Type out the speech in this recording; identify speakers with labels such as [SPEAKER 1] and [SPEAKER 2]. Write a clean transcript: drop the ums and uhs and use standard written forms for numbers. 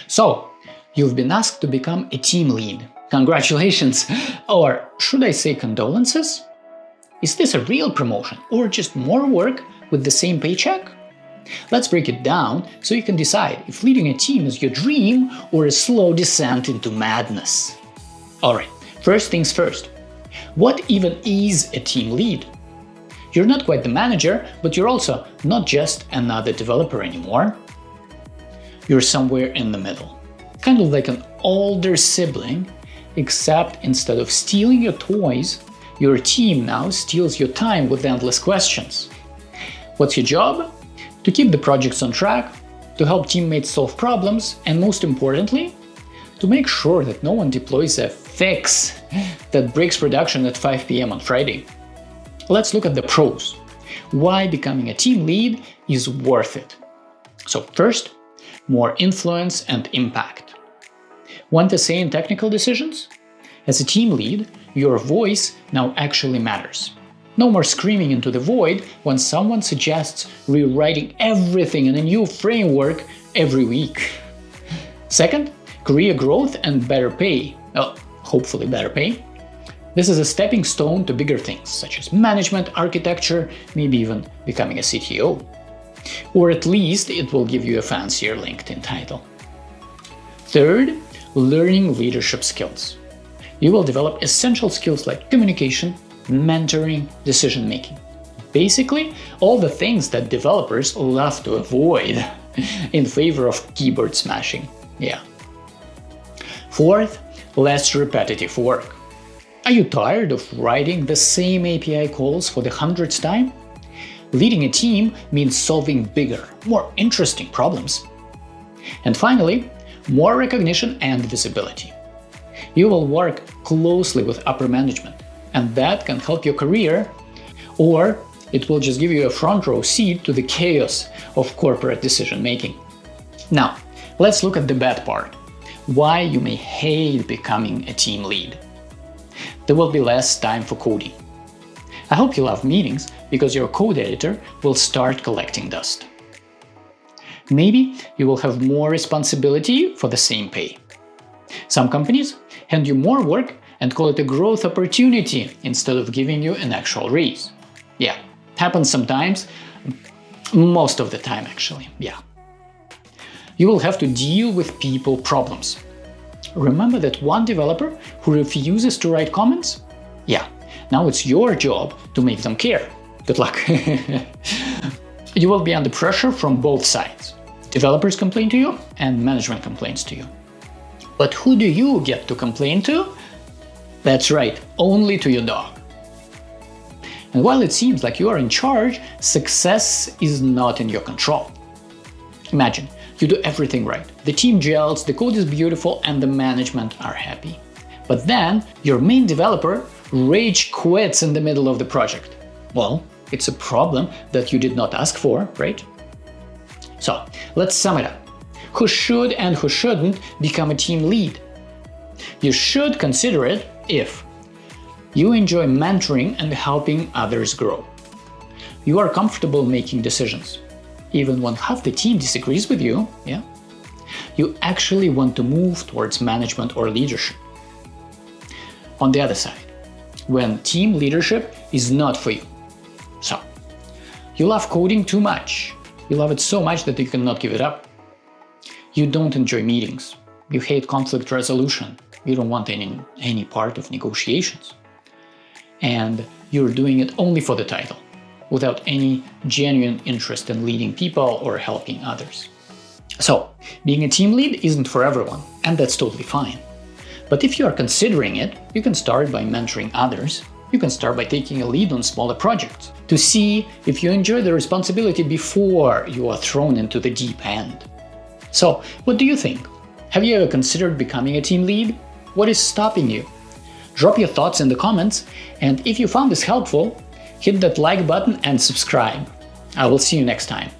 [SPEAKER 1] So, you've been asked to become a team lead. Congratulations! Or should I say condolences? Is this a real promotion or just more work with the same paycheck? Let's break it down so you can decide if leading a team is your dream or a slow descent into madness. Alright, first things first. What even is a team lead? You're not quite the manager, but you're also not just another developer anymore. You're somewhere in the middle. Kind of like an older sibling, except instead of stealing your toys, your team now steals your time with endless questions. What's your job? To keep the projects on track, to help teammates solve problems, and most importantly, to make sure that no one deploys a fix that breaks production at 5 p.m. on Friday. Let's look at the pros. Why becoming a team lead is worth it. So first, more influence and impact. Want a say in technical decisions? As a team lead, your voice now actually matters. No more screaming into the void when someone suggests rewriting everything in a new framework every week. Second, career growth and better pay. Well, hopefully better pay. This is a stepping stone to bigger things, such as management, architecture, maybe even becoming a CTO. Or at least it will give you a fancier LinkedIn title. Third, learning leadership skills. You will develop essential skills like communication, mentoring, decision-making. Basically, all the things that developers love to avoid in favor of keyboard smashing. Yeah. Fourth, less repetitive work. Are you tired of writing the same API calls for the 100th time? Leading a team means solving bigger, more interesting problems. And finally, more recognition and visibility. You will work closely with upper management, and that can help your career, or it will just give you a front row seat to the chaos of corporate decision-making. Now, let's look at the bad part. Why you may hate becoming a team lead. There will be less time for coding. I hope you love meetings because your code editor will start collecting dust. Maybe you will have more responsibility for the same pay. Some companies hand you more work and call it a growth opportunity instead of giving you an actual raise. Yeah, happens sometimes, most of the time actually, yeah. You will have to deal with people problems. Remember that one developer who refuses to write comments? Yeah, now it's your job to make them care. Good luck. You will be under pressure from both sides. Developers complain to you and management complains to you. But who do you get to complain to? That's right, only to your dog. And while it seems like you are in charge, success is not in your control. Imagine, you do everything right. The team gels, the code is beautiful, and the management are happy. But then, your main developer rage quits in the middle of the project. Well, it's a problem that you did not ask for, right? So, let's sum it up. Who should and who shouldn't become a team lead? You should consider it if you enjoy mentoring and helping others grow. You are comfortable making decisions, even when half the team disagrees with you, yeah? You actually want to move towards management or leadership. On the other side, when team leadership is not for you. So, you love coding too much. You love it so much that you cannot give it up. You don't enjoy meetings. You hate conflict resolution. You don't want any part of negotiations. And you're doing it only for the title, without any genuine interest in leading people or helping others. So, being a team lead isn't for everyone, and that's totally fine. But if you are considering it, you can start by mentoring others. You can start by taking a lead on smaller projects to see if you enjoy the responsibility before you are thrown into the deep end. So, what do you think? Have you ever considered becoming a team lead? What is stopping you? Drop your thoughts in the comments, and if you found this helpful, hit that like button and subscribe. I will see you next time.